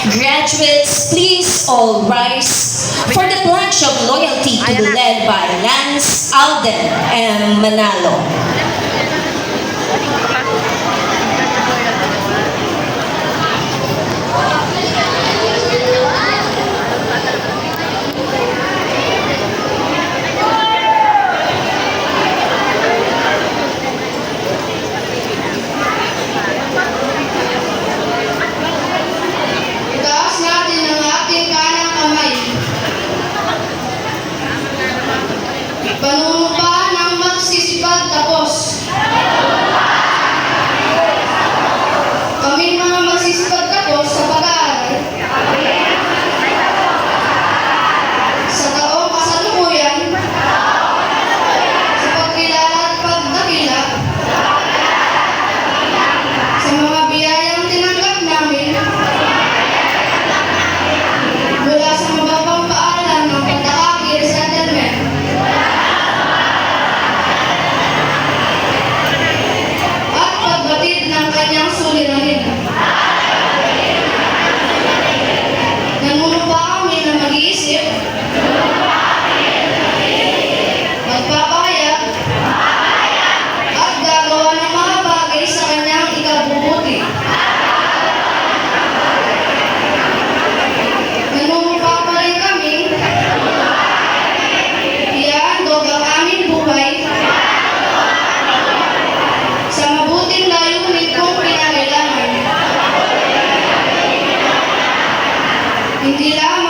Graduates, please all rise for the pledge of loyalty to be led by Lance Alden M. Manalo. Itaas natin ang ating kanang kamay. Panunumpa ng magsisipag tapos. Kami mga magsisipag tapos sa pag-aaral. Sa taong kasalukuyan. Sa pagkilala at pagdakila. Sa mga biyayang tinanggap namin. Mula sa mababang paalam ng Patacaki Resettlement. At pagbatid ng kanyang suliranin. Nangunumpa kami na mag-iisip, magpapahayag, at gagawa ng mga bagay sa kanyang ikabubuti. Nangunumpa pa rin kami, iaandog ang aming buhay sa mabuting layunin kung kinakailangan. Hindi lamang